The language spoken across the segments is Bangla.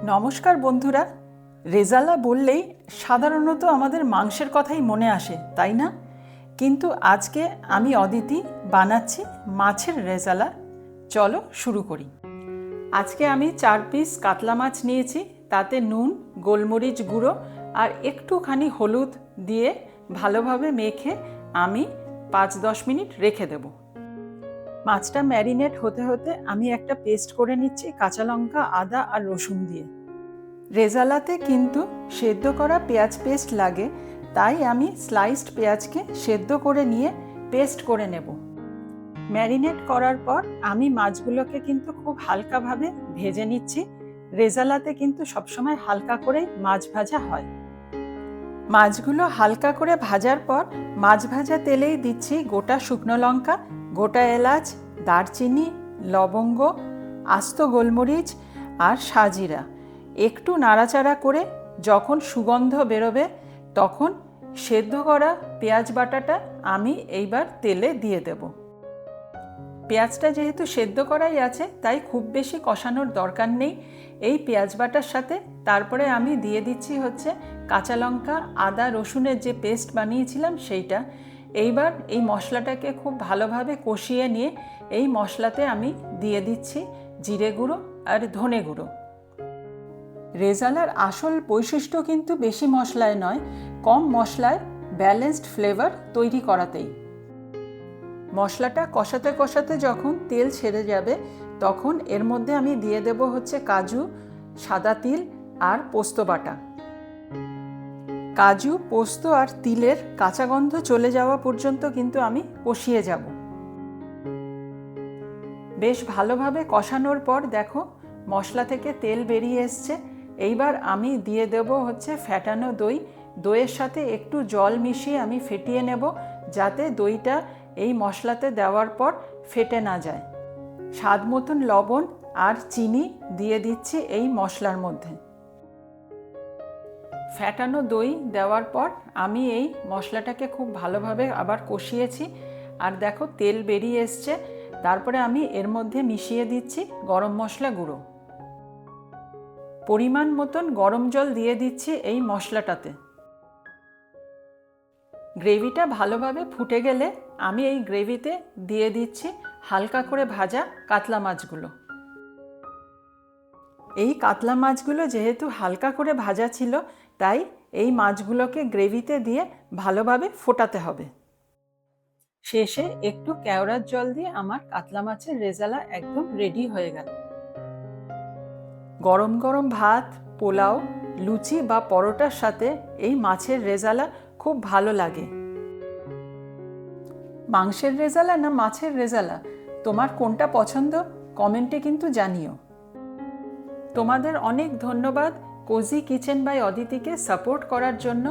নমস্কার বন্ধুরা। রেজালা বললেই সাধারণত আমাদের মাংসের কথাই মনে আসে, তাই না? কিন্তু আজকে আমি অদিতি বানাচ্ছি মাছের রেজালা। চলো শুরু করি। আজকে আমি 4 পিস কাতলা মাছ নিয়েছি। তাতে নুন, গোলমরিচ গুঁড়ো আর একটুখানি হলুদ দিয়ে ভালোভাবে মেখে আমি 5-10 মিনিট রেখে দেব। মাছটা ম্যারিনেট হতে হতে আমি একটা পেস্ট করে নিচ্ছি কাঁচা লঙ্কা, আদা আর রসুন দিয়ে। রেজালাতে কিন্তু সেদ্ধ করা পেঁয়াজ পেস্ট লাগে, তাই আমি স্লাইসড পেঁয়াজকে সেদ্ধ করে নিয়ে পেস্ট করে নেব। ম্যারিনেট করার পর আমি মাছগুলোকে কিন্তু খুব হালকাভাবে ভেজে নিচ্ছি। রেজালাতে কিন্তু সবসময় হালকা করেই মাছ ভাজা হয়। মাছগুলো হালকা করে ভাজার পর মাছ ভাজা তেলেই দিচ্ছি গোটা শুকনো লঙ্কা, গোটা এলাচ, দারচিনি, লবঙ্গ, আস্ত গোলমরিচ আর সাজিরা। একটু নাড়াচাড়া করে যখন সুগন্ধ বেরোবে তখন সেদ্ধ করা পেঁয়াজ বাটাটা আমি এইবার তেলে দিয়ে দেব। পেঁয়াজটা যেহেতু সেদ্ধ করাই আছে তাই খুব বেশি কষানোর দরকার নেই। এই পেঁয়াজ বাটার সাথে তারপরে আমি দিয়ে দিচ্ছি হচ্ছে কাঁচা লঙ্কা, আদা, রসুনের যে পেস্ট বানিয়েছিলাম সেইটা। এইবার এই মশলাটাকে খুব ভালোভাবে কষিয়ে নিয়ে এই মশলাতে আমি দিয়ে দিচ্ছি জিরে গুঁড়ো আর ধনে গুঁড়ো। রেজালার আসল বৈশিষ্ট্য কিন্তু বেশি মশলায় নয়, কম মশলায় ব্যালেন্সড ফ্লেভার তৈরি করাতেই। মশলাটা কষাতে কষাতে যখন তেল ছেড়ে যাবে তখন এর মধ্যে আমি দিয়ে দেব হচ্ছে কাজু, সাদা তিল আর পোস্ত বাটা। কাজু, পোস্ত আর তিলের কাঁচা গন্ধ চলে যাওয়া পর্যন্ত কিন্তু আমি কষিয়ে যাব। বেশ ভালোভাবে কষানোর পর দেখো মশলা থেকে তেল বেরিয়ে এসছে। এইবার আমি দিয়ে দেব হচ্ছে ফ্যাটানো দই। দইয়ের সাথে একটু জল মিশিয়ে আমি ফেটিয়ে নেব যাতে দইটা এই মশলাতে দেওয়ার পর ফেটে না যায়। স্বাদ মতন লবণ আর চিনি দিয়ে দিচ্ছি এই মশলার মধ্যে। ফ্যাটানো দই দেওয়ার পর আমি এই মশলাটাকে খুব ভালোভাবে আবার কষিয়েছি। আর দেখো তেল বেরিয়ে এসছে। তারপরে আমি এর মধ্যে মিশিয়ে দিচ্ছি গরম মশলা গুঁড়ো। পরিমাণ মতন গরম জল দিয়ে দিচ্ছি এই মশলাটাতে। গ্রেভিটা ভালোভাবে ফুটে গেলে আমি এই গ্রেভিতে দিয়ে দিচ্ছি হালকা করে ভাজা কাতলা মাছগুলো। এই কাতলা মাছগুলো যেহেতু হালকা করে ভাজা ছিল তাই এই মাছগুলোকে গ্রেভিতে দিয়ে ভালোভাবে ফোটাতে হবে। শেষে একটু কেওড়ার জল দিয়ে আমার কাতলা মাছের রেজালা একদম রেডি হয়ে গেল। গরম গরম ভাত, পোলাও, লুচি বা পরোটার সাথে এই মাছের রেজালা খুব ভালো লাগে। মাংসের রেজালা না মাছের রেজালা, তোমার কোনটা পছন্দ কমেন্টে কিন্তু জানিও। তোমাদের অনেক ধন্যবাদ কোজি কিচেন বাই অদিতিকে সাপোর্ট করার জন্য।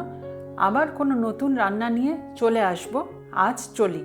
আবার কোনো নতুন রান্না নিয়ে চলে আসবো। আজ চলি।